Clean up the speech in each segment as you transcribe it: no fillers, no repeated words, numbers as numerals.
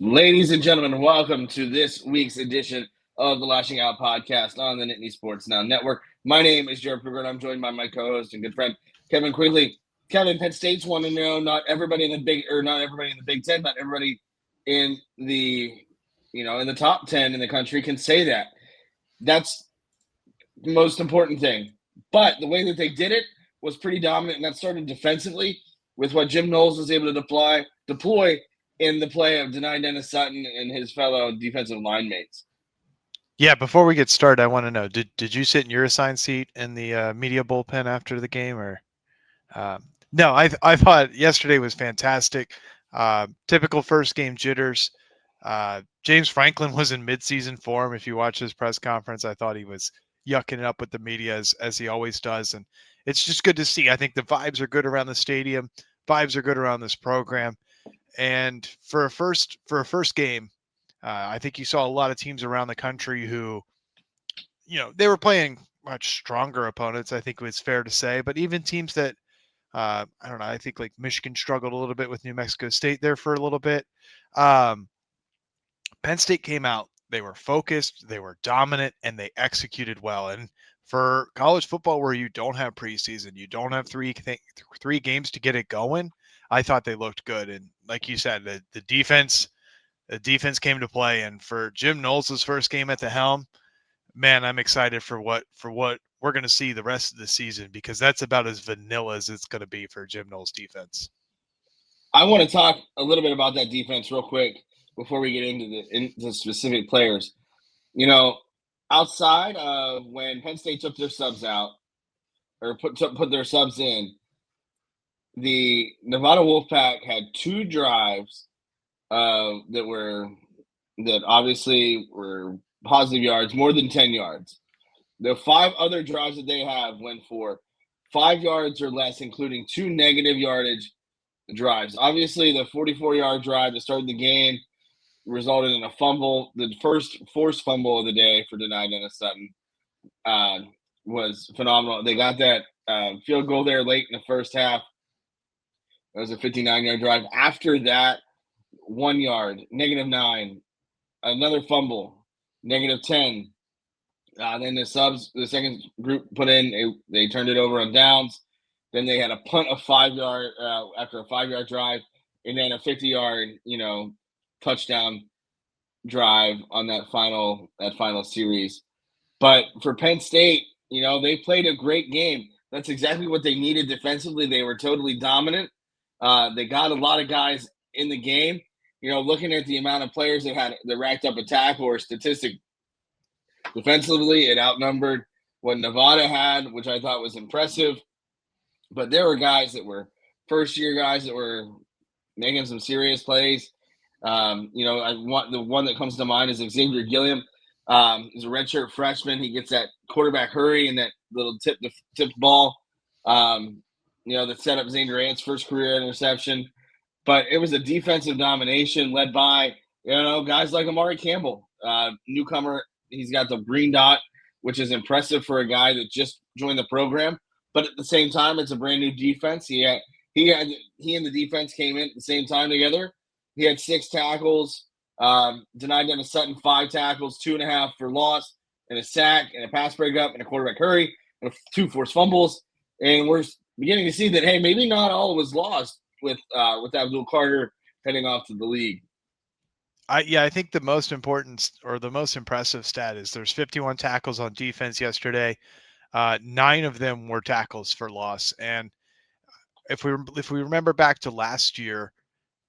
Ladies and gentlemen, welcome to this week's edition of the Lasching Out Podcast on the Nittany Sports Now Network. My name is Jarrod Prugar, and I'm joined by my co-host and good friend Kevin Quigley. Kevin, Penn State's 1-0. Not everybody in the Big Ten, but everybody in the in the top 10 in the country can say that. That's the most important thing. But the way that they did it was pretty dominant, and that started defensively with what Jim Knowles was able to deploy in the play of Dani Dennis-Sutton and his fellow defensive line mates. Yeah, before we get started, I want to know, did you sit in your assigned seat in the media bullpen after the game? Or no, I thought yesterday was fantastic. Typical first game jitters. James Franklin was in midseason form. If you watch his press conference, I thought he was yucking it up with the media as he always does. And it's just good to see. I think the vibes are good around the stadium. Vibes are good around this program. And for a first game, I think you saw a lot of teams around the country who, they were playing much stronger opponents, I think it's fair to say. But even teams that, I don't know, I think like Michigan struggled a little bit with New Mexico State there for a little bit. Penn State came out. They were focused, they were dominant, and they executed well. And for college football, where you don't have preseason, you don't have three games to get it going, I thought they looked good. And like you said, the defense came to play. And for Jim Knowles' first game at the helm, man, I'm excited for what we're going to see the rest of the season, because that's about as vanilla as it's going to be for Jim Knowles' defense. I want to talk a little bit about that defense real quick before we get into specific players. Outside of when Penn State took their subs out or put their subs in, the Nevada Wolfpack had two drives that obviously were positive yards, more than 10 yards. The 5 other drives that they have went for 5 yards or less, including 2 negative yardage drives. Obviously, the 44-yard drive that started the game resulted in a fumble. The first forced fumble of the day for Dani Dennis-Sutton was phenomenal. They got that field goal there late in the first half. It was a 59-yard drive. After that, 1 yard, -9, another fumble, -10. Then the second group put in, they turned it over on downs. Then they had a punt of 5 yard after a 5-yard drive, and then a 50-yard, touchdown drive on that final series. But for Penn State, they played a great game. That's exactly what they needed defensively. They were totally dominant. They got a lot of guys in the game. Looking at the amount of players that racked up a tackle or statistic defensively, it outnumbered what Nevada had, which I thought was impressive. But there were guys that were first-year guys that were making some serious plays. The one that comes to mind is Xavier Gilliam. He's a redshirt freshman. He gets that quarterback hurry and that little tipped ball, that set up Zane Durant's first career interception. But it was a defensive domination led by, guys like Amari Campbell, newcomer. He's got the green dot, which is impressive for a guy that just joined the program. But at the same time, it's a brand new defense. He and the defense came in at the same time together. He had 6 tackles. Dani Dennis-Sutton 5 tackles, 2.5 for loss, and a sack, and a pass breakup, and a quarterback hurry, and 2 forced fumbles. And we're beginning to see that, hey, maybe not all was lost with Abdul Carter heading off to the league. I think the most important or the most impressive stat is there's 51 tackles on defense yesterday. 9 of them were tackles for loss. And if we remember back to last year,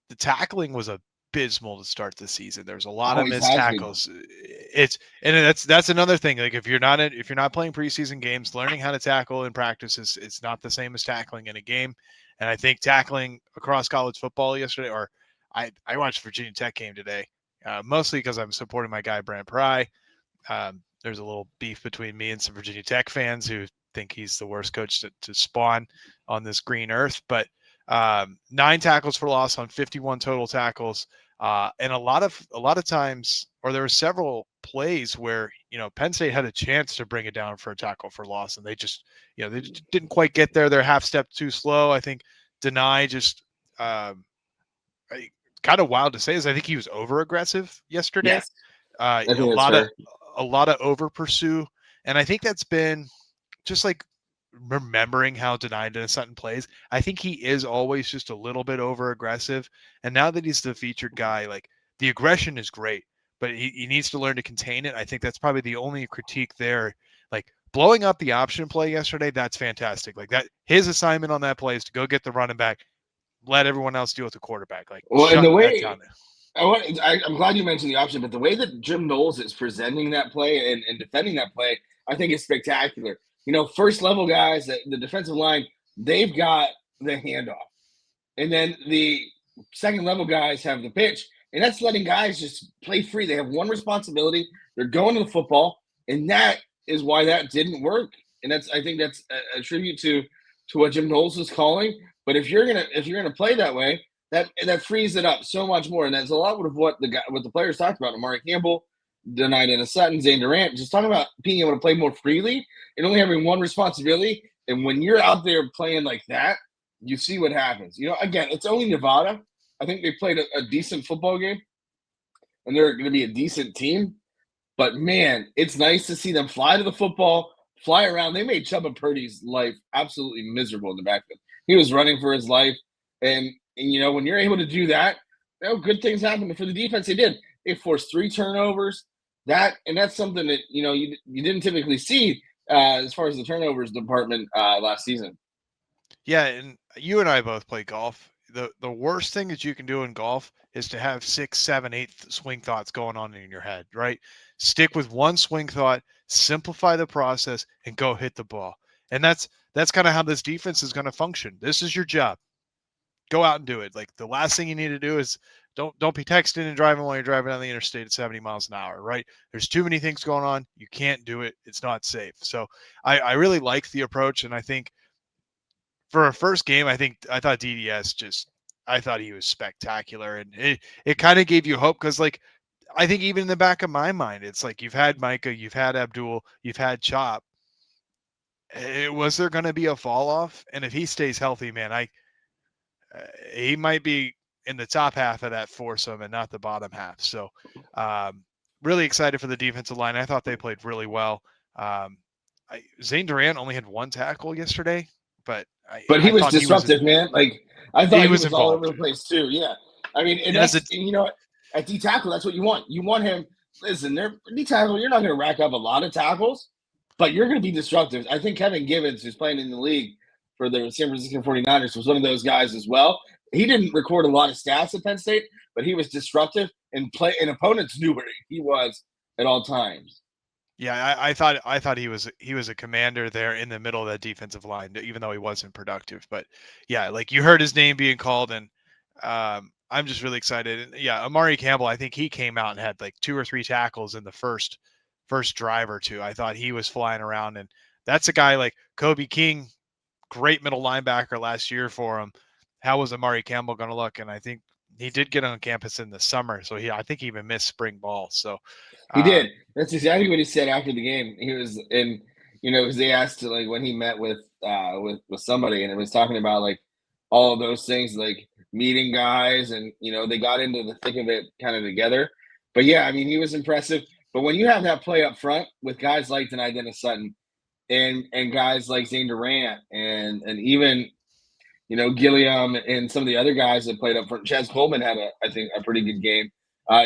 the tackling was abysmal to start the season. There's a lot of missed tackles. That's another thing. Like if you're not playing preseason games, learning how to tackle in practice it's not the same as tackling in a game. And I think tackling across college football yesterday, or I watched Virginia Tech game today, mostly because I'm supporting my guy Brent Pry. There's a little beef between me and some Virginia Tech fans who think he's the worst coach to spawn on this green earth. But 9 tackles for loss on 51 total tackles. And a lot of times, or there were several plays where, Penn State had a chance to bring it down for a tackle for loss, and they just, they just didn't quite get there. They're half step too slow. I think Dani just kind of wild to say is I think he was over aggressive yesterday. Yes, I think that's A fair. lot of over pursue, and I think that's been just like remembering how Dani Dennis-Sutton plays. I think he is always just a little bit over aggressive, and now that he's the featured guy, like the aggression is great, but he needs to learn to contain it. I think that's probably the only critique there. Like blowing up the option play yesterday, that's fantastic. Like that, his assignment on that play is to go get the running back, let everyone else deal with the quarterback. Like Well, and the shut that way down. I'm glad you mentioned the option, but the way that Jim Knowles is presenting that play and defending that play, I think is spectacular. First level guys, the defensive line, they've got the handoff. And then the second level guys have the pitch. And that's letting guys just play free. They have one responsibility. They're going to the football. And that is why that didn't work. And I think that's a tribute to what Jim Knowles is calling. But if you're gonna play that way, that frees it up so much more. And that's a lot of what the players talked about. Amari Campbell, Dani Dennis-Sutton, Zane Durant, just talking about being able to play more freely and only having one responsibility. And when you're out there playing like that, you see what happens. Again, it's only Nevada. I think they played a decent football game, and they're going to be a decent team. But, man, it's nice to see them fly to the football, fly around. They made Chuba Purdy's life absolutely miserable in the backfield. He was running for his life. And when you're able to do that, good things happen. For the defense, they did. They forced 3 turnovers. That's something that, you didn't typically see as far as the turnovers department last season. Yeah, and you and I both play golf. The worst thing that you can do in golf is to have 6, 7, 8 swing thoughts going on in your head, right? Stick with one swing thought, simplify the process, and go hit the ball. And that's kind of how this defense is going to function. This is your job. Go out and do it. Like the last thing you need to do is don't be texting and driving while you're driving down the interstate at 70 miles an hour, right? There's too many things going on. You can't do it. It's not safe. So I really like the approach, and I think for a first game, I thought DDS I thought he was spectacular, and it kind of gave you hope because like I think even in the back of my mind, it's like you've had Micah, you've had Abdul, you've had Chop. Was there going to be a fall off? And if he stays healthy, man, he might be in the top half of that foursome and not the bottom half. So really excited for the defensive line. I thought they played really well. Zane Durant only had 1 tackle yesterday, but he was disruptive, man. Like I thought he was all over the place too. Yeah, I mean, and at D tackle, that's what you want. You want him. Listen, D tackle. You're not going to rack up a lot of tackles, but you're going to be disruptive. I think Kevin Givens, who's playing in the league for the San Francisco 49ers, was one of those guys as well. He didn't record a lot of stats at Penn State, but he was disruptive and opponents knew where he was at all times. Yeah, I thought he was a commander there in the middle of that defensive line, even though he wasn't productive. But yeah, like you heard his name being called, and I'm just really excited. And yeah, Amari Campbell, I think he came out and had like 2 or 3 tackles in the first drive or two. I thought he was flying around, and that's a guy like Kobe King, great middle linebacker last year for him. How was Amari Campbell going to look? And I think he did get on campus in the summer, so I think he even missed spring ball. So he did. That's exactly what he said after the game. He was in, because they asked like when he met with somebody, and it was talking about like all of those things, like meeting guys, and they got into the thick of it kind of together. But yeah, I mean, he was impressive. But when you have that play up front with guys like Dani Dennis-Sutton and guys like Zane Durant and even Gilliam and some of the other guys that played up front, Chaz Coleman had I think a pretty good game,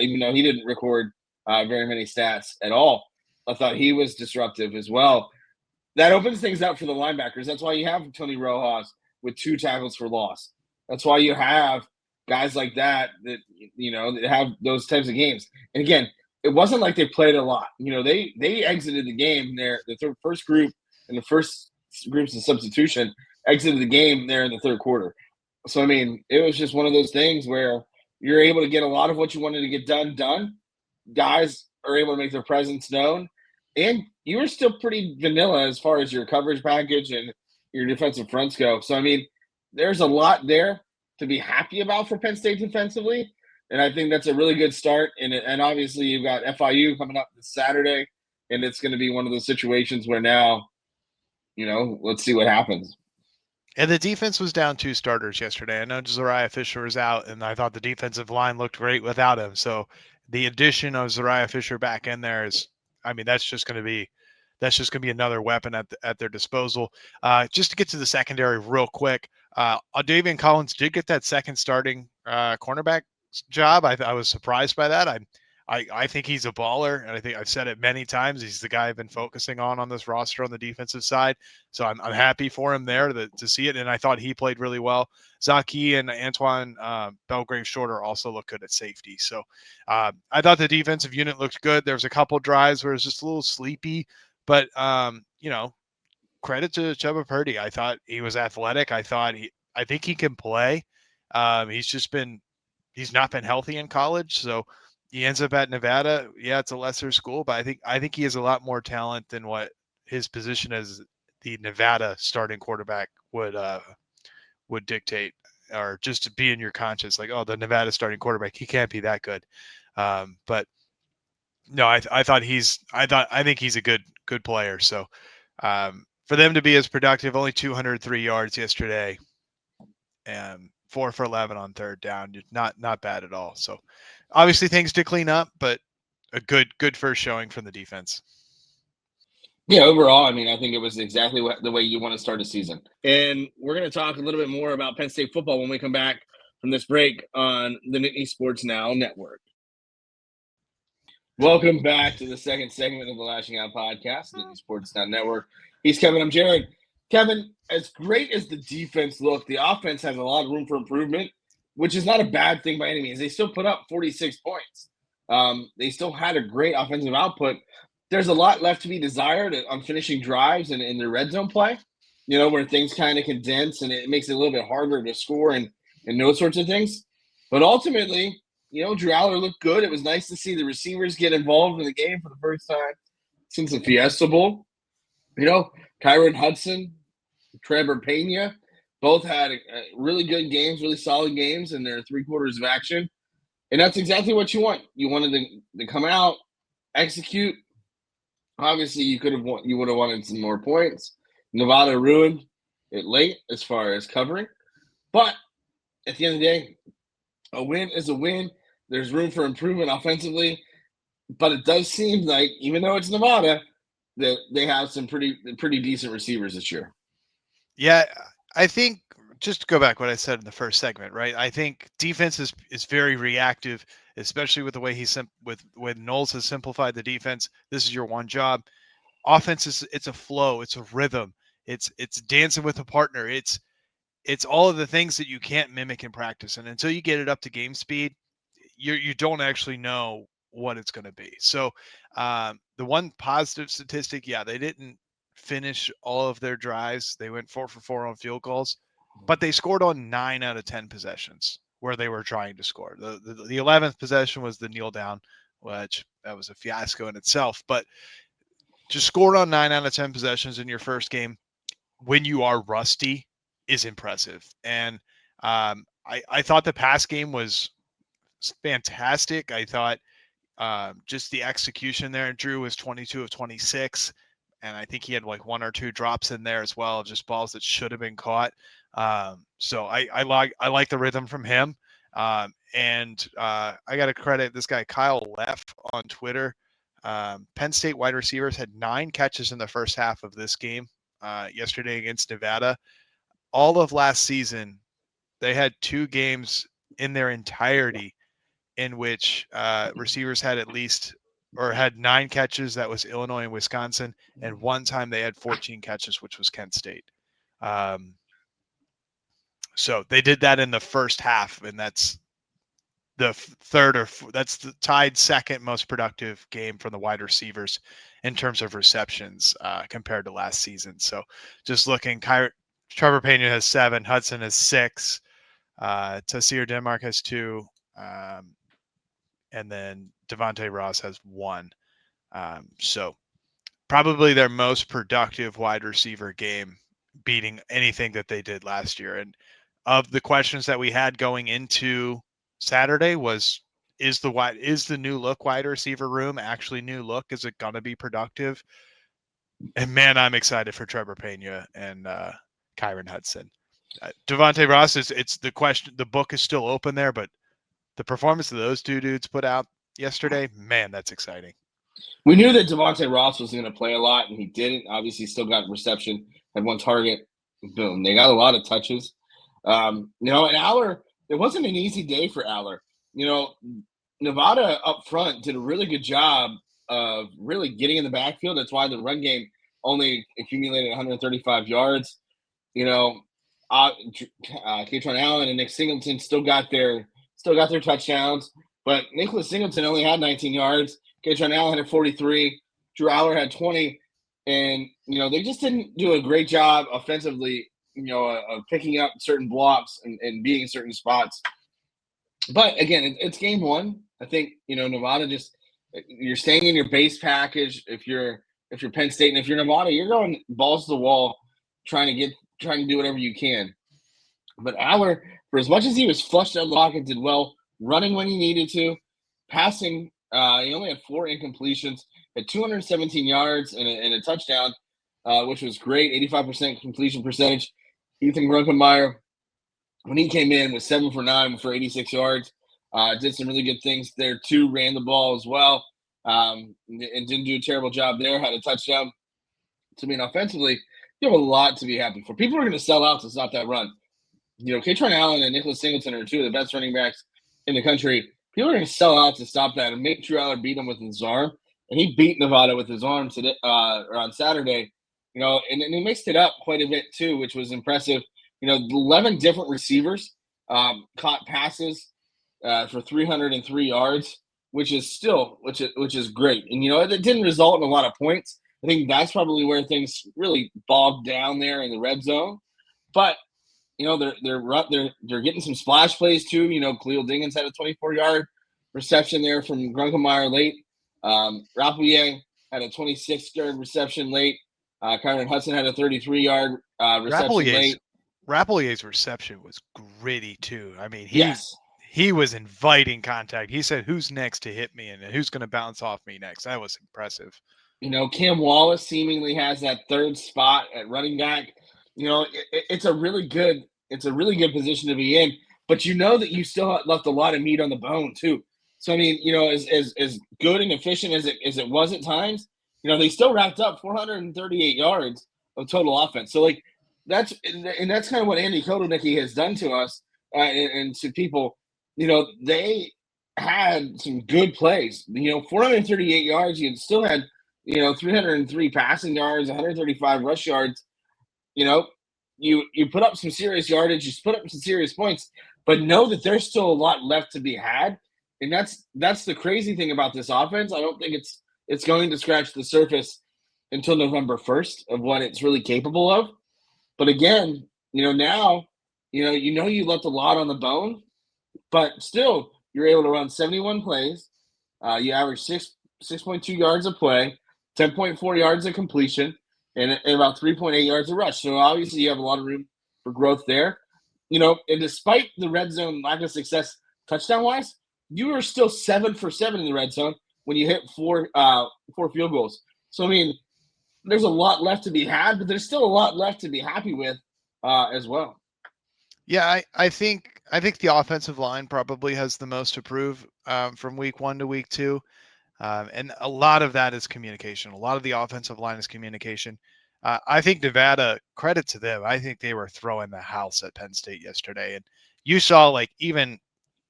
even though he didn't record very many stats at all. I thought he was disruptive as well. That opens things up for the linebackers. That's why you have Tony Rojas with 2 tackles for loss. That's why you have guys like that that have those types of games. And again, it wasn't like they played a lot. They exited the game there. The first group and the first groups of substitution exited the game there in the third quarter. So I mean, it was just one of those things where you're able to get a lot of what you wanted to get done. Guys are able to make their presence known, and you were still pretty vanilla as far as your coverage package and your defensive fronts go. So I mean, there's a lot there to be happy about for Penn State defensively, and I think that's a really good start. And obviously you've got FIU coming up this Saturday, and it's going to be one of those situations where now, let's see what happens. And the defense was down 2 starters yesterday. I know Zariah Fisher was out, and I thought the defensive line looked great without him. So the addition of Zariah Fisher back in there is, I mean, that's just going to be another weapon at their disposal. Just to get to the secondary real quick, Davian Collins did get that second starting cornerback job. I was surprised by that. I think he's a baller, and I think I've said it many times. He's the guy I've been focusing on this roster on the defensive side. So I'm happy for him there to see it, and I thought he played really well. Zaki and Antoine Belgrave Shorter also look good at safety. So I thought the defensive unit looked good. There was a couple drives where it was just a little sleepy, but credit to Chubba Purdy. I thought he was athletic. I think he can play. He's not been healthy in college, so he ends up at Nevada. Yeah, it's a lesser school, but I think he has a lot more talent than what his position as the Nevada starting quarterback would dictate, or just to be in your conscience, like, oh, the Nevada starting quarterback, he can't be that good. But no, I think he's a good player. So for them to be as productive, only 203 yards yesterday, and 4 for 11 on third down, not bad at all. So obviously things to clean up, but a good first showing from the defense. Yeah, overall, I mean, I think it was exactly the way you want to start a season. And we're going to talk a little bit more about Penn State football when we come back from this break on the Nittany Sports Now Network. Welcome back to the second segment of the Lasching Out Podcast, Nittany Sports Now Network. He's Kevin. I'm Jarrod. Kevin, as great as the defense looked, the offense has a lot of room for improvement, which is not a bad thing by any means. They still put up 46 points. They still had a great offensive output. There's a lot left to be desired on finishing drives and in their red zone play, where things kind of condense and it makes it a little bit harder to score and those sorts of things. But ultimately, Drew Aller looked good. It was nice to see the receivers get involved in the game for the first time since the Fiesta Bowl. Kyron Hudson, Trevor Pena, both had really good games, really solid games in their 3 quarters of action. And that's exactly what you want. You wanted to come out, execute. Obviously, you would have wanted some more points. Nevada ruined it late as far as covering. But at the end of the day, a win is a win. There's room for improvement offensively. But it does seem like, even though it's Nevada, that they have some pretty decent receivers this year. Yeah, I think, just to go back what I said in the first segment, right? I think defense is very reactive, especially with the way when Knowles has simplified the defense. This is your one job. Offense it's a flow, it's a rhythm, it's dancing with a partner. It's all of the things that you can't mimic in practice, and until you get it up to game speed, you don't actually know what it's going to be. So the one positive statistic, yeah, they didn't finish all of their drives. They went 4 for 4 on field goals, but they scored on 9 out of 10 possessions where they were trying to score. The 11th possession was the kneel down, which that was a fiasco in itself, but just scored on 9 out of 10 possessions in your first game when you are rusty is impressive. And I thought the pass game was fantastic. I thought just the execution there. Drew was 22 of 26, and I think he had like 1 or 2 drops in there as well, just balls that should have been caught. So I like the rhythm from him. And I got to credit this guy Kyle Leff on Twitter. Penn State wide receivers had 9 catches in the first half of this game yesterday against Nevada. All of last season, they had 2 games in their entirety in which receivers had had 9 catches. That was Illinois and Wisconsin. And one time they had 14 catches, which was Kent State. So they did that in the first half, and that's that's the tied second most productive game from the wide receivers in terms of receptions compared to last season. So just looking, Trevor Pena has 7, Hudson has 6, Tassir Denmark has 2, and then Devontae Ross has 1. So probably their most productive wide receiver game, beating anything that they did last year. And of the questions that we had going into Saturday is the new look wide receiver room actually new look? Is it going to be productive? And man, I'm excited for Trevor Pena and Kyron Hudson. Devontae Ross it's the question. The book is still open there, but the performance of those two dudes put out yesterday, man, that's exciting. We knew that Devontae Ross was going to play a lot, and he didn't. Obviously, still got reception, had one target. Boom. They got a lot of touches. And Aller, it wasn't an easy day for Aller. Nevada up front did a really good job of really getting in the backfield. That's why the run game only accumulated 135 yards. Katron Allen and Nick Singleton still got their touchdowns, but Nicholas Singleton only had 19 yards. Katron Allen had 43. Drew Aller had 20, and they just didn't do a great job offensively. Of picking up certain blocks and being certain spots. But again, it's game one. I think Nevada you're staying in your base package. If you're Penn State and if you're Nevada, you're going balls to the wall, trying to do whatever you can. But Aller, for as much as he was flushed out of the pocket, did well running when he needed to, passing. He only had 4 incompletions, had 217 yards and a touchdown, which was great. 85% completion percentage. Ethan Grunkemeyer, when he came in, was 7 for 9 for 86 yards. Did some really good things there too. Ran the ball as well, and didn't do a terrible job there. Had a touchdown. So, offensively, you have a lot to be happy for. People are going to sell out to stop that run. Katron Allen and Nicholas Singleton are 2 of the best running backs in the country. People are going to sell out to stop that and make Drew Aller beat him with his arm. And he beat Nevada with his arm today or on Saturday. And he mixed it up quite a bit too, which was impressive. 11 different receivers caught passes for 303 yards, which is great. And it didn't result in a lot of points. I think that's probably where things really bogged down there in the red zone. But they're getting some splash plays too. Khalil Diggins had a 24-yard reception there from Grunkemeyer late. Rapouille had a 26-yard reception late. Kyron Hudson had a 33-yard reception late. Rapouille's reception was gritty too. I mean, yes. He was inviting contact. He said, "Who's next to hit me, and who's going to bounce off me next?" That was impressive. Cam Wallace seemingly has that third spot at running back. It's a really good position to be in, but that you still left a lot of meat on the bone too. So as good and efficient as it was at times, they still wrapped up 438 yards of total offense. So that's kind of what Andy Kotelnicki has done to us and to people. They had some good plays. 438 yards. You still had 303 passing yards, 135 rush yards. You put up some serious yardage. You put up some serious points, but know that there's still a lot left to be had. And that's the crazy thing about this offense. I don't think it's going to scratch the surface until November 1st of what it's really capable of. But again, now, you left a lot on the bone, but still you're able to run 71 plays. You average 6.2 yards a play, 10.4 yards of completion, and about 3.8 yards of rush. So obviously you have a lot of room for growth there. And despite the red zone lack of success touchdown-wise, you were still 7 for 7 in the red zone when you hit four field goals. So, there's a lot left to be had, but there's still a lot left to be happy with as well. Yeah, I think the offensive line probably has the most to prove from week 1 to week 2. And a lot of that is communication. A lot of the offensive line is communication. I think Nevada, credit to them, I think they were throwing the house at Penn State yesterday. And you saw even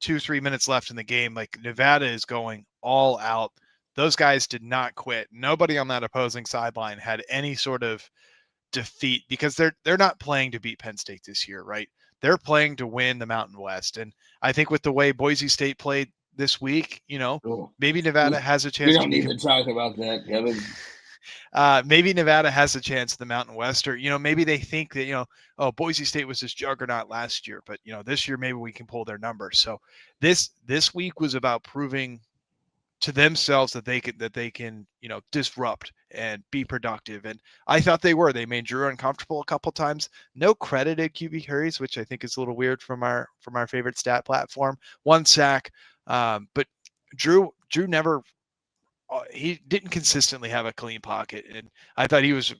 2-3 minutes left in the game, Nevada is going all out. Those guys did not quit. Nobody on that opposing sideline had any sort of defeat because they're not playing to beat Penn State this year, right? They're playing to win the Mountain West. And I think with the way Boise State played this week, maybe Nevada has a chance. We don't need to talk about that, Kevin. Maybe Nevada has a chance at the Mountain West, or maybe they think that Boise State was this juggernaut last year, but this year maybe we can pull their numbers. So this week was about proving to themselves that they can disrupt and be productive, and I thought they were. They made Drew uncomfortable a couple times. No credit at QB hurries, which I think is a little weird from our favorite stat platform. 1 sack, but Drew never. He didn't consistently have a clean pocket, and I thought he was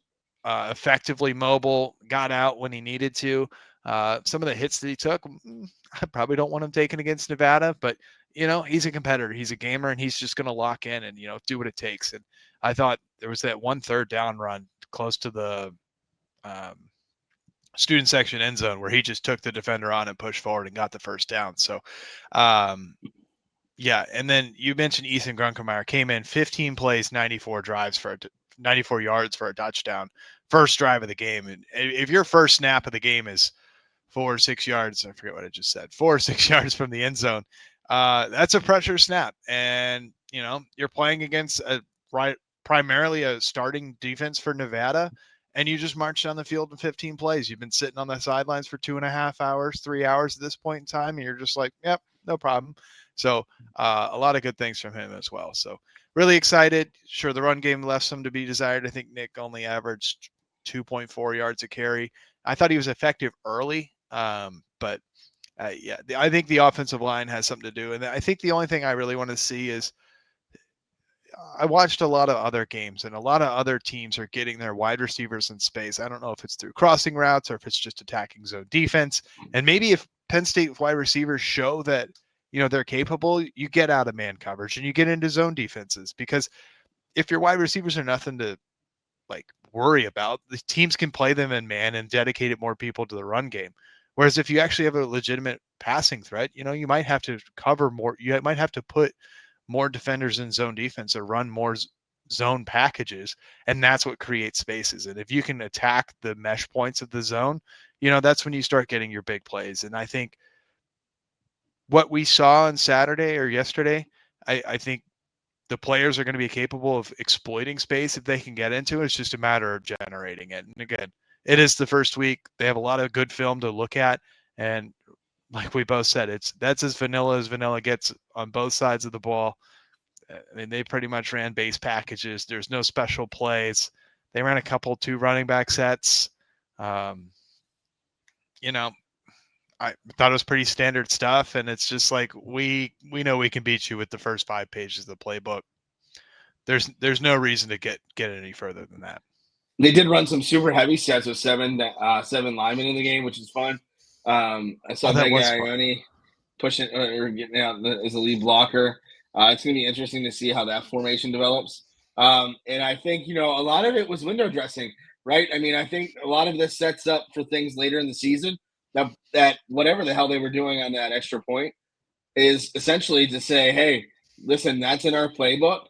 effectively mobile, got out when he needed to. Some of the hits that he took, I probably don't want him taken against Nevada, but he's a competitor, he's a gamer, and he's just going to lock in and do what it takes. And I thought there was that 1 3rd down run close to the student section end zone where he just took the defender on and pushed forward and got the first down. So, yeah. And then you mentioned Ethan Grunkemeyer came in 15 plays, 94 drives for 94 yards for a touchdown, first drive of the game. And if your first snap of the game is 4 or 6 yards, I forget what I just said, 4 or 6 yards from the end zone, that's a pressure snap. And, you're playing against primarily a starting defense for Nevada, and you just marched down the field in 15 plays. You've been sitting on the sidelines for 2.5 hours, 3 hours at this point in time, and you're just like, yep, no problem. So a lot of good things from him as well. So really excited. Sure, the run game left some to be desired. I think Nick only averaged 2.4 yards a carry. I thought he was effective early, but yeah, I think the offensive line has something to do. And I think the only thing I really want to see is, I watched a lot of other games, and a lot of other teams are getting their wide receivers in space. I don't know if it's through crossing routes or if it's just attacking zone defense. And maybe if Penn State wide receivers show that, they're capable, you get out of man coverage and you get into zone defenses, because if your wide receivers are nothing to worry about, the teams can play them in man and dedicate more people to the run game. Whereas if you actually have a legitimate passing threat, you might have to cover more. You might have to put more defenders in zone defense or run more zone packages. And that's what creates spaces. And if you can attack the mesh points of the zone, that's when you start getting your big plays. And I think what we saw on Saturday or yesterday, I think the players are going to be capable of exploiting space if they can get into it. It's just a matter of generating it. And again, it is the first week. They have a lot of good film to look at. And like we both said, that's as vanilla gets on both sides of the ball. I mean, they pretty much ran base packages. There's no special plays. They ran a couple 2 running back sets. I thought it was pretty standard stuff, and it's just like we know we can beat you with the first 5 pages of the playbook. There's no reason to get any further than that. They did run some super heavy sets with 7 linemen in the game, which is fun. I saw that guy Ione pushing or getting out as a lead blocker. It's going to be interesting to see how that formation develops. And I think, a lot of it was window dressing, right? I mean, I think a lot of this sets up for things later in the season that whatever the hell they were doing on that extra point is essentially to say, hey, listen, that's in our playbook.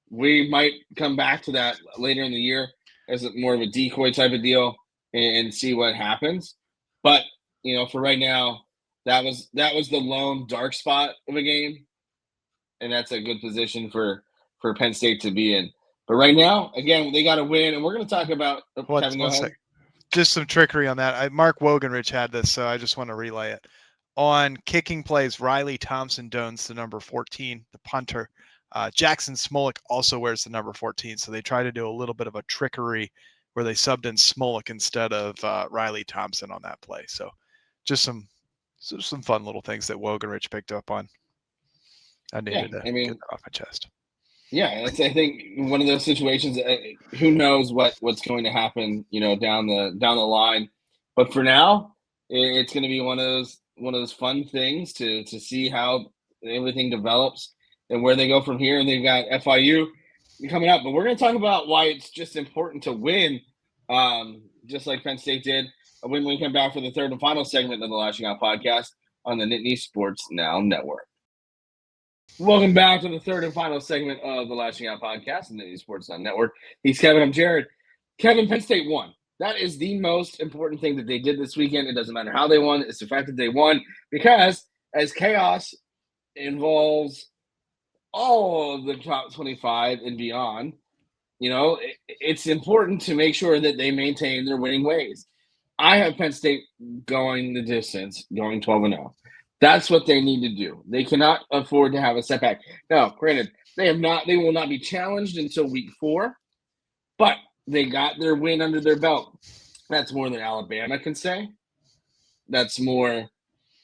We might come back to that later in the year as more of a decoy type of deal and see what happens. But, for right now, that was the lone dark spot of a game. And that's a good position for Penn State to be in. But right now, again, they got to win. And we're going to talk about Kevin, go ahead. Just some trickery on that. Mark Wogenrich had this, so I just want to relay it. On kicking plays, Riley Thompson dons the number 14, the punter. Jackson Smolik also wears the number 14, so they try to do a little bit of a trickery where they subbed in Smolik instead of Riley Thompson on that play. So just some fun little things that Wogenrich picked up on. I needed to get that off my chest. Yeah, I think one of those situations. Who knows what's going to happen, down the line. But for now, it's going to be one of those fun things to see how everything develops and where they go from here. And they've got FIU coming up. But we're going to talk about why it's just important to win, just like Penn State did when we come back for the third and final segment of the Lasching Out Podcast on the Nittany Sports Now Network. Welcome back to the third and final segment of the Lasching Out Podcast on the Nittany Sports Now Network. He's Kevin. I'm Jarrod. Kevin, Penn State won. That is the most important thing that they did this weekend. It doesn't matter how they won. It's the fact that they won, because as chaos involves all of the top 25 and beyond, it's important to make sure that they maintain their winning ways. I have Penn State going the distance, going 12-0. That's what they need to do. They cannot afford to have a setback. Now, granted, they will not be challenged until week 4, but they got their win under their belt. That's more than Alabama can say. That's more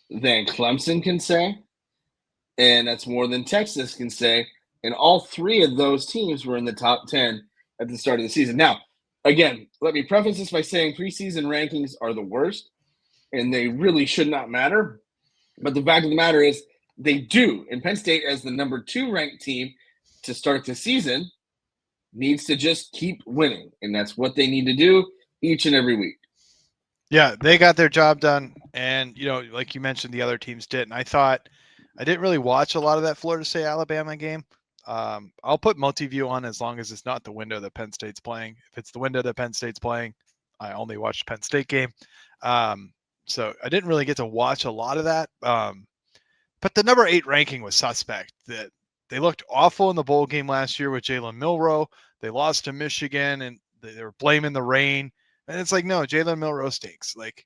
than Clemson can say. And that's more than Texas can say. And all 3 of those teams were in the top 10 at the start of the season. Now, again, let me preface this by saying preseason rankings are the worst. and they really should not matter. But the fact of the matter is they do. And Penn State, as the number 2 ranked team to start the season, needs to just keep winning. And that's what they need to do each and every week. Yeah, they got their job done. And, like you mentioned, the other teams didn't. I didn't really watch a lot of that Florida State-Alabama game. I'll put multi-view on as long as it's not the window that Penn State's playing. If it's the window that Penn State's playing, I only watched Penn State game. So I didn't really get to watch a lot of that. But the number 8 ranking was suspect. That they looked awful in the bowl game last year with Jalen Milroe. They lost to Michigan, and they were blaming the rain. And it's like, no, Jalen Milroe stinks. Like,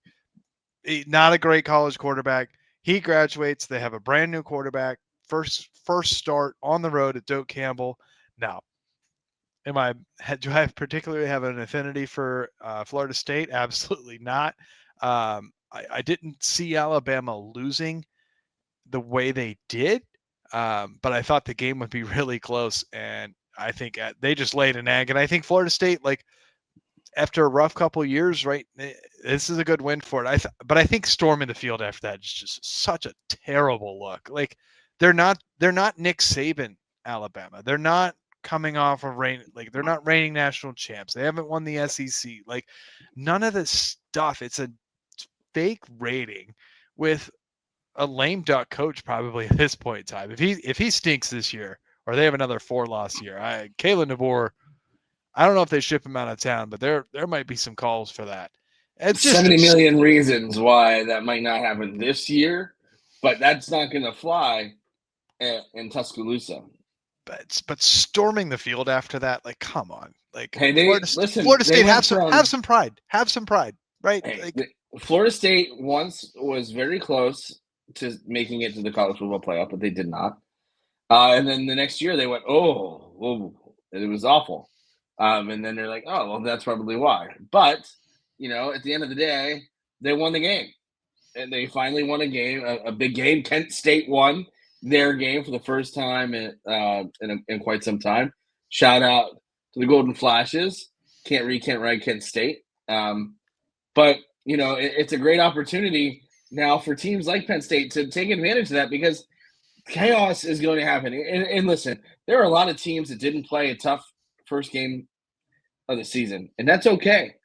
not a great college quarterback. He graduates. They have a brand new quarterback. First start on the road at Doak Campbell. Now, do I particularly have an affinity for Florida State? Absolutely not. I didn't see Alabama losing the way they did, but I thought the game would be really close, and I think they just laid an egg. And I think Florida State, like, after a rough couple of years, right, this is a good win for it. But I think storming the field after that is just such a terrible look. Like, they're not Nick Saban, Alabama. They're not coming off of they're not reigning national champs. They haven't won the SEC. Like, none of this stuff. It's a fake rating with a lame duck coach probably at this point in time. If he stinks this year, or they have another 4-loss year, Kalen DeBoer, I don't know if they ship him out of town, but there might be some calls for that. It's just 70 million reasons why that might not happen this year, but that's not going to fly in Tuscaloosa. But storming the field after that, like, come on, like, hey, Florida State, have some pride, right? Hey, like, Florida State once was very close to making it to the college football playoff, but they did not. And then the next year they went, oh, it was awful. And then they're like, oh, well, that's probably why. But, at the end of the day, they won the game. And they finally won a game, a big game. Kent State won their game for the first time in quite some time. Shout out to the Golden Flashes. Can't read, can't write, Kent State. But, it's a great opportunity now for teams like Penn State to take advantage of that, because chaos is going to happen. And listen, there are a lot of teams that didn't play a tough first game of the season, and that's okay.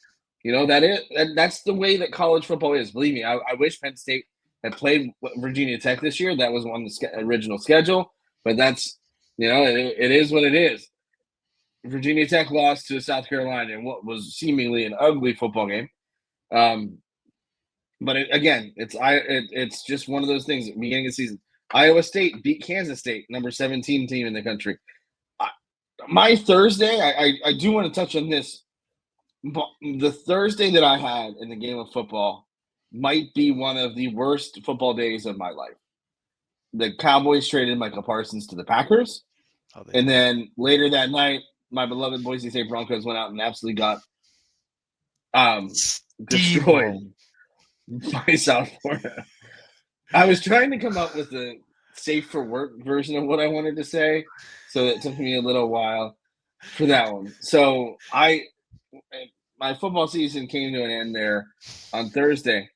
That's the way that college football is. Believe me, I wish Penn State had played Virginia Tech this year. That was on the original schedule, but that's, it is what it is. Virginia Tech lost to South Carolina in what was seemingly an ugly football game. But it's just one of those things at the beginning of the season. Iowa State beat Kansas State, number 17 team in the country. My Thursday, I do want to touch on this. The Thursday that I had in the game of football might be one of the worst football days of my life. The Cowboys traded Micah Parsons to the Packers. And then later that night, my beloved Boise State Broncos went out and absolutely got destroyed by South Florida. I was trying to come up with a safe for work version of what I wanted to say, so it took me a little while for that one. So my football season came to an end there on Thursday.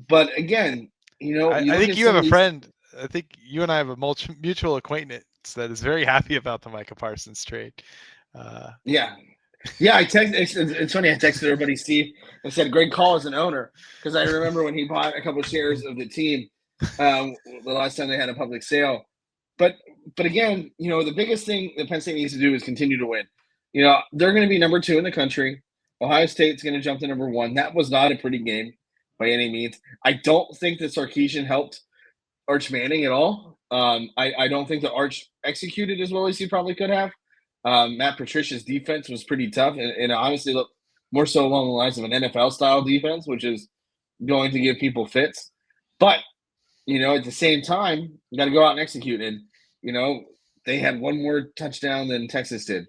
But again, I think you have a friend. I think you and I have a mutual acquaintance that is very happy about the Micah Parsons trade. Yeah. I texted. It's funny. I texted our buddy Steve and said, "Great call as an owner," because I remember when he bought a couple of shares of the team the last time they had a public sale. But again, the biggest thing that Penn State needs to do is continue to win. They're going to be number 2 in the country. Ohio State's going to jump to number 1. That was not a pretty game by any means. I don't think that Sarkisian helped Arch Manning at all. I don't think that Arch executed as well as he probably could have. Matt Patricia's defense was pretty tough, and honestly looked more so along the lines of an NFL-style defense, which is going to give people fits. But, at the same time, you got to go out and execute. And, they had one more touchdown than Texas did.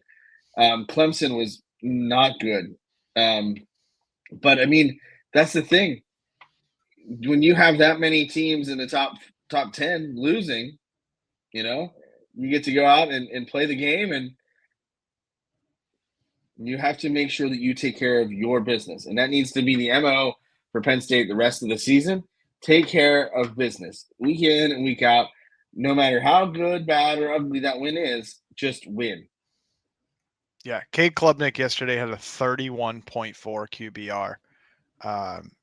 Clemson was not good. But, I mean, that's the thing. When you have that many teams in the top 10 losing, you get to go out and play the game, and you have to make sure that you take care of your business. And that needs to be the MO for Penn State the rest of the season. Take care of business week in and week out. No matter how good, bad, or ugly that win is, just win. Yeah, Cade Klubnik yesterday had a 31.4 QBR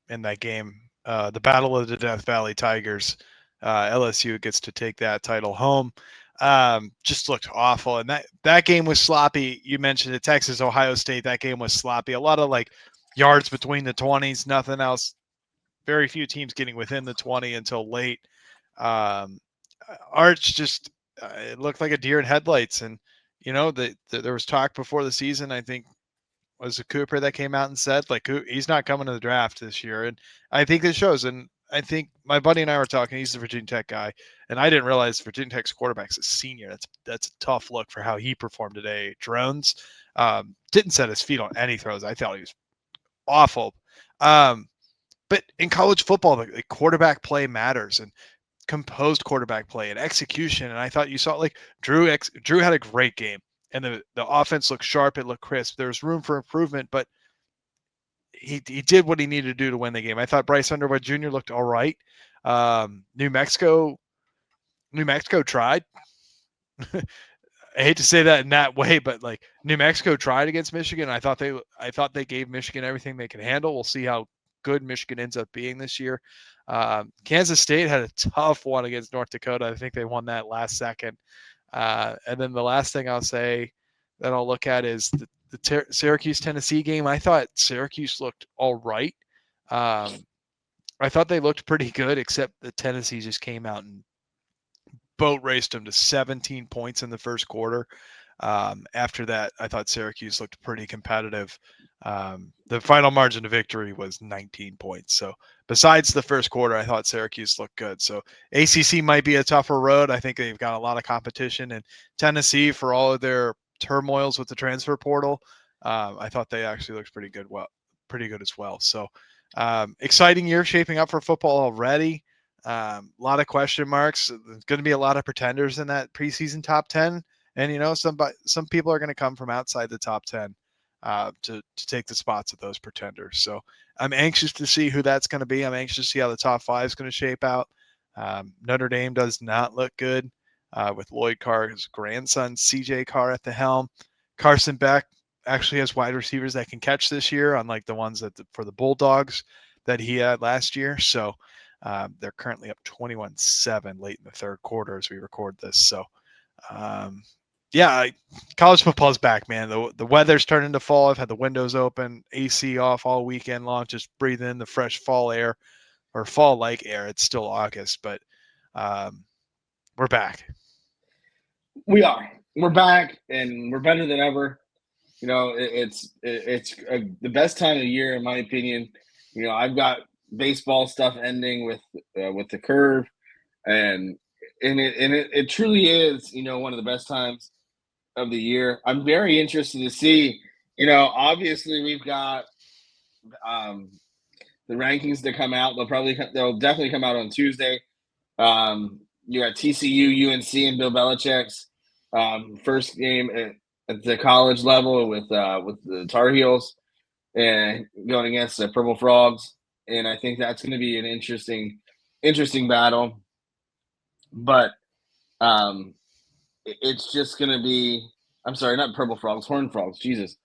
in that game. The Battle of the Death Valley Tigers. LSU gets to take that title home. Just looked awful. And that game was sloppy. You mentioned it, Texas, Ohio State. That game was sloppy. A lot of like yards between the 20s, nothing else. Very few teams getting within the 20 until late. Arch just it looked like a deer in headlights. And, you know, there was talk before the season, I think, was it Cooper that came out and said, like, he's not coming to the draft this year. And I think this shows. And I think my buddy and I were talking, he's the Virginia Tech guy, and I didn't realize Virginia Tech's quarterback's a senior. That's a tough look for how he performed today. Drones didn't set his feet on any throws. I thought he was awful. But in college football, the quarterback play matters, and composed quarterback play and execution. And I thought you saw like Drew had a great game, and the offense looked sharp. It looked crisp. There's room for improvement, but he did what he needed to do to win the game. I thought Bryce Underwood Jr. looked all right. New Mexico tried. I hate to say that in that way, but like New Mexico tried against Michigan. I thought they gave Michigan everything they could handle. We'll see how good Michigan ends up being this year. Kansas State had a tough one against North Dakota. I think they won that last second. And then the last thing I'll say that I'll look at is the Syracuse-Tennessee game. I thought Syracuse looked all right. I thought they looked pretty good, except that Tennessee just came out and boat raced them to 17 points in the first quarter. After that, I thought Syracuse looked pretty competitive. The final margin of victory was 19 points. So besides the first quarter, I thought Syracuse looked good. So ACC might be a tougher road. I think they've got a lot of competition. And Tennessee, for all of their turmoils with the transfer portal, I thought they actually looked pretty good as well. So exciting year shaping up for football already. A lot of question marks. There's going to be a lot of pretenders in that preseason top 10. And, you know, some people are going to come from outside the top 10 to take the spots of those pretenders. So I'm anxious to see who that's going to be. I'm anxious to see how the top 5 is going to shape out. Notre Dame does not look good with Lloyd Carr's grandson, CJ Carr, at the helm. Carson Beck actually has wide receivers that can catch this year, unlike the ones for the Bulldogs that he had last year. So they're currently up 21-7 late in the third quarter as we record this. So, college football's back, man. The weather's turning to fall. I've had the windows open, AC off all weekend long, just breathing in the fresh fall air or fall-like air. It's still August, but we're back. We are. We're back, and we're better than ever. You know, it's the best time of year, in my opinion. You know, I've got baseball stuff ending with the curve, and it truly is, you know, one of the best times of the year. I'm very interested to see, you know, obviously we've got the rankings to come out. They'll definitely come out on Tuesday. You got TCU, UNC, and Bill Belichick's first game at the college level with the Tar Heels and going against the Purple Frogs. And I think that's going to be an interesting battle. But it's just going to be – I'm sorry, not Purple Frogs, Horned Frogs. Jesus.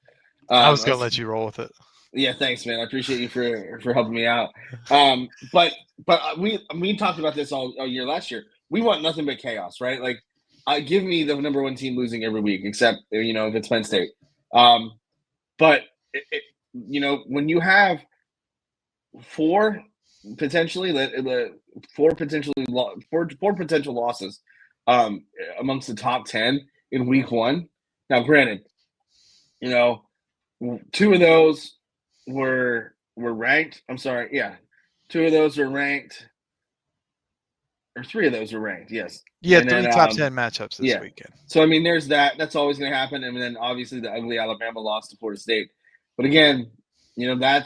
I was going to let you roll with it. Yeah, thanks, man. I appreciate you for helping me out. But we talked about this all year last year. We want nothing but chaos, right? Like, give me the number one team losing every week, except, you know, if it's Penn State. But you know, when you have four potential losses amongst the top 10 in week one. Now, granted, you know, 2 of those were ranked. I'm sorry, yeah, 2 of those are ranked, or 3 of those were ranked. Yes. Yeah, and 3 top 10 matchups this weekend. So I mean, there's that. That's always going to happen, and then obviously the ugly Alabama loss to Florida State. But again, you know,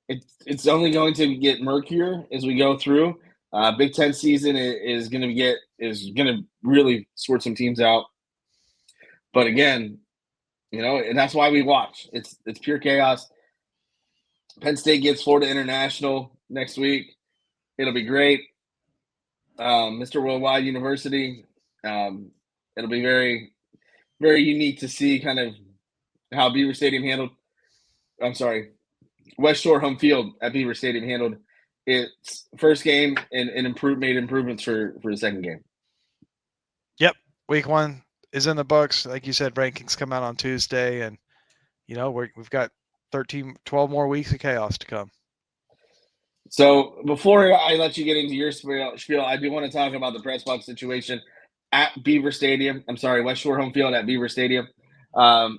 it's only going to get murkier as we go through. Big Ten season is going to really sort some teams out. But again, you know, and that's why we watch. It's pure chaos. Penn State gets Florida International next week. It'll be great. Mr. Worldwide University. It'll be very, very unique to see kind of how Beaver Stadium handled. I'm sorry, West Shore home field at Beaver Stadium handled its first game and made improvements for the second game. Yep, week 1 is in the books. Like you said, rankings come out on Tuesday, and we've got 12 more weeks of chaos to come. So before I let you get into your spiel, I do want to talk about the press box situation at Beaver Stadium. I'm sorry, West Shore home field at Beaver Stadium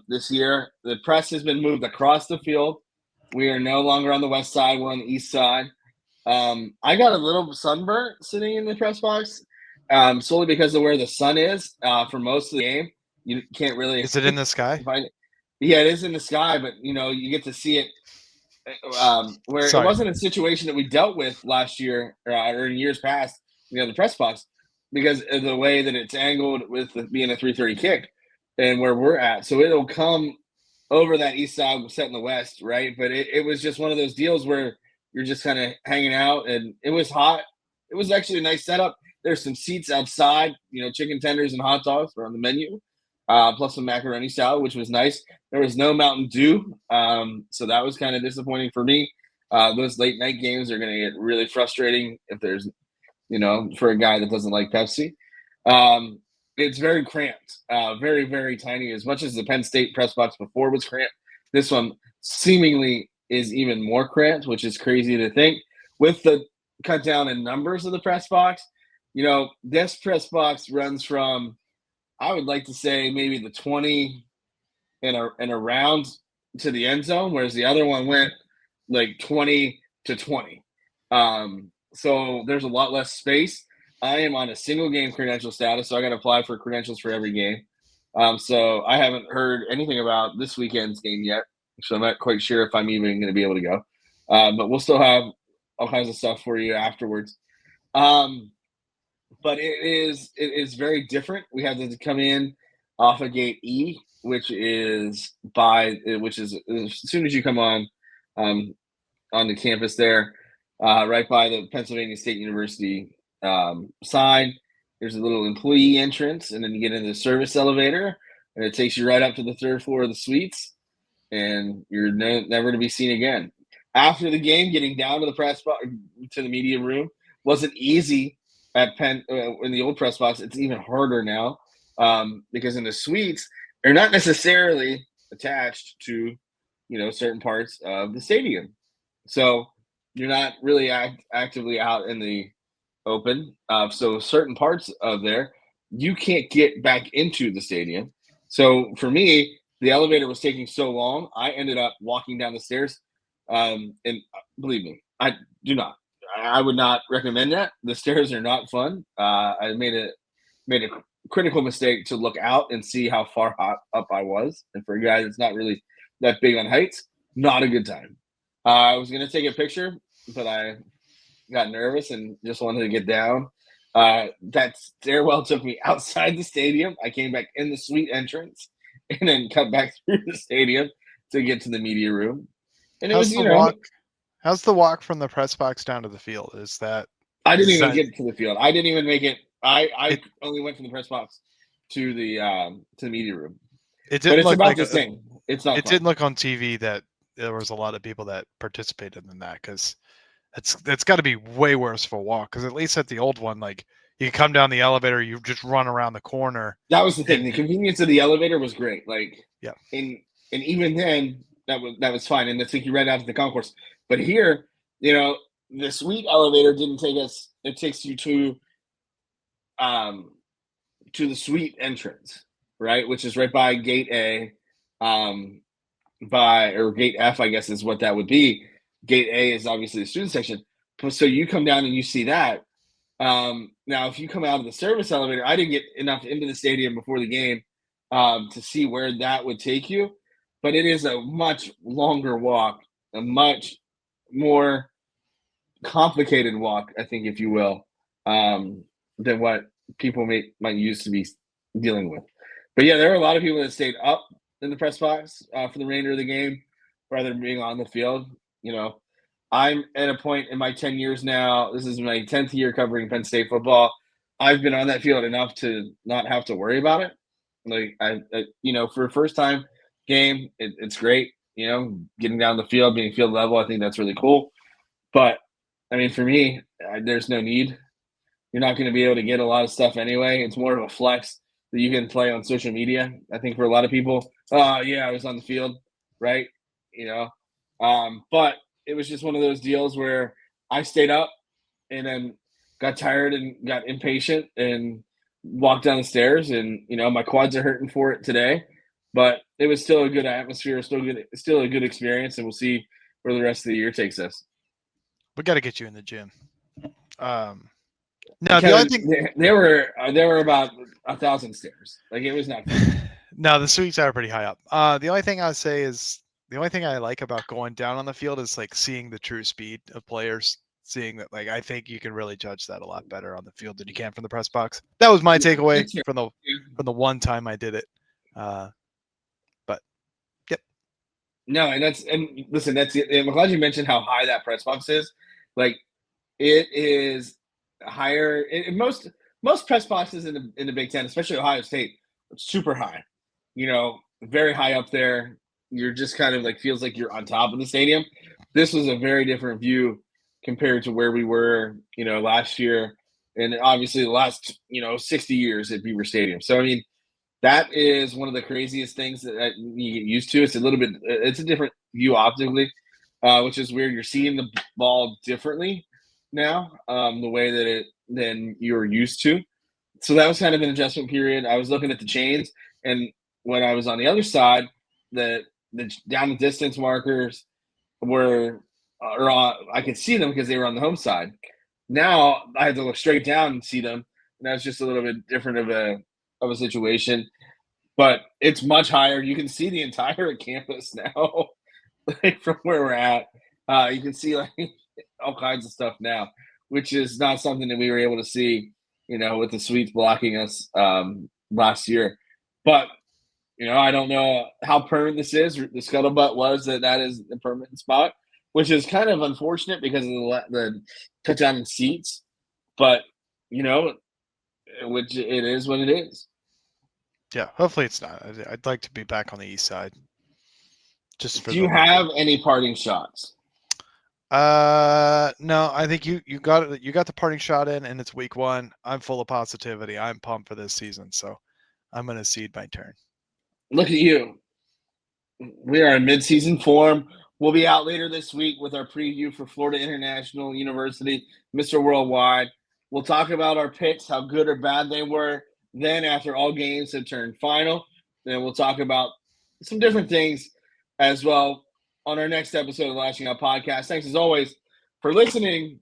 this year. The press has been moved across the field. We are no longer on the west side. We're on the east side. I got a little sunburn sitting in the press box solely because of where the sun is for most of the game. You can't really. Is it in the sky? Yeah, it is in the sky, but you get to see it. Where It wasn't a situation that we dealt with last year or in years past, the press box, because of the way that it's angled with being a 330 kick and where we're at. So it'll come over that east side set in the west, right? But it was just one of those deals where you're just kind of hanging out, and it was hot. It was actually a nice setup. There's some seats outside, chicken tenders and hot dogs were on the menu, plus some macaroni salad, which was nice. There was no Mountain Dew, so that was kind of disappointing for me. Those late night games are going to get really frustrating if there's, for a guy that doesn't like Pepsi. It's very cramped, very, very tiny. As much as the Penn State press box before was cramped, this one seemingly is even more cramped, which is crazy to think. With the cut down in numbers of the press box, this press box runs from, I would like to say, maybe the 20 and around to the end zone, whereas the other one went like 20 to 20. So there's a lot less space. I am on a single game credential status, so I got to apply for credentials for every game. So I haven't heard anything about this weekend's game yet, so I'm not quite sure if I'm even going to be able to go. But we'll still have all kinds of stuff for you afterwards. But it is very different. We had to come in off of gate E, which is as soon as you come on the campus there, right by the Pennsylvania State University sign. There's a little employee entrance, and then you get into the service elevator, and it takes you right up to the third floor of the suites, and you're never to be seen again. After the game, getting down to the press box, to the media room wasn't easy at Penn in the old press box. It's even harder now because in the suites, they're not necessarily attached to certain parts of the stadium, so you're not really actively out in the open. So certain parts of there, you can't get back into the stadium. So for me, the elevator was taking so long, I ended up walking down the stairs. And believe me, I would not recommend that. The stairs are not fun. I made a critical mistake to look out and see how far up I was. And for a guy that's not really that big on heights, not a good time. I was going to take a picture, but I got nervous and just wanted to get down. That stairwell took me outside the stadium. I came back in the suite entrance and then cut back through the stadium to get to the media room. And how's the walk from the press box down to the field? Is that I didn't even get to the field. I didn't even make it. I only went from the press box to the media room. It didn't look about the same. It's not. It didn't look on TV that there was a lot of people that participated in that, because it's got to be way worse for a walk. Because at least at the old one, like, you come down the elevator, you just run around the corner. That was the thing. The convenience of the elevator was great. Like, yeah, and even then, that was fine, and it's like you right out to the concourse. But here, the suite elevator didn't take us. It takes you to the suite entrance, right, which is right by gate A, or gate F, I guess is what that would be. Gate A is obviously the student section. So you come down and you see that. Now, if you come out of the service elevator, I didn't get enough into the stadium before the game to see where that would take you. But it is a much longer walk, a much more complicated walk, I think, if you will, than what people might used to be dealing with. But yeah, there were a lot of people that stayed up in the press box for the remainder of the game rather than being on the field. I'm at a point in my 10 years now. This is my 10th year covering Penn State football. I've been on that field enough to not have to worry about it. Like for a first time game, it's great. Getting down the field, being field level, I think that's really cool. But I mean, for me, there's no need. You're not going to be able to get a lot of stuff anyway. It's more of a flex that you can play on social media. I think for a lot of people, yeah, I was on the field, right? But it was just one of those deals where I stayed up and then got tired and got impatient and walked down the stairs. And my quads are hurting for it today, but it was still a good atmosphere, still a good experience, and we'll see where the rest of the year takes us. We got to get you in the gym. No, the only thing they were about 1,000 stairs. Like, it was not fun. No, the suites are pretty high up. The only thing I would say is the only thing I like about going down on the field is like seeing the true speed of players. Seeing that, like, I think you can really judge that a lot better on the field than you can from the press box. That was my takeaway from the one time I did it. But yep. No, and listen, I'm glad you mentioned how high that press box is. Like, it is higher. Most press boxes in the Big Ten, especially Ohio State, super high. Very high up there. You're just kind of like, feels like you're on top of the stadium. This was a very different view compared to where we were, last year, and obviously the last, 60 years at Beaver Stadium. So I mean, that is one of the craziest things that you get used to. It's a different view optically, which is weird. You're seeing the ball differently now, the way than you're used to. So that was kind of an adjustment period. I was looking at the chains, and when I was on the other side, the down the distance markers were, I could see them because they were on the home side. Now I had to look straight down and see them, and that's just a little bit different of a situation. But it's much higher. You can see the entire campus now, like, from where we're at. You can see, like, all kinds of stuff now, which is not something that we were able to see, with the suites blocking us last year. But I don't know how permanent this is. The scuttlebutt was that is the permanent spot, which is kind of unfortunate because of the cut down in seats. But, which it is what it is. Yeah, hopefully it's not. I'd like to be back on the east side. Do you have any parting shots? No, I think you got it. You got the parting shot in, and it's week 1. I'm full of positivity. I'm pumped for this season, so I'm going to cede my turn. Look at you. We are in mid-season form. We'll be out later this week with our preview for Florida International University, Mr. Worldwide. We'll talk about our picks, how good or bad they were. Then, after all games have turned final, then we'll talk about some different things as well on our next episode of the Lasching Out Podcast. Thanks, as always, for listening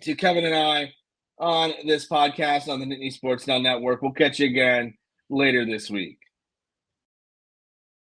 to Kevin and I on this podcast on the Nittany Sports Now Network. We'll catch you again later this week.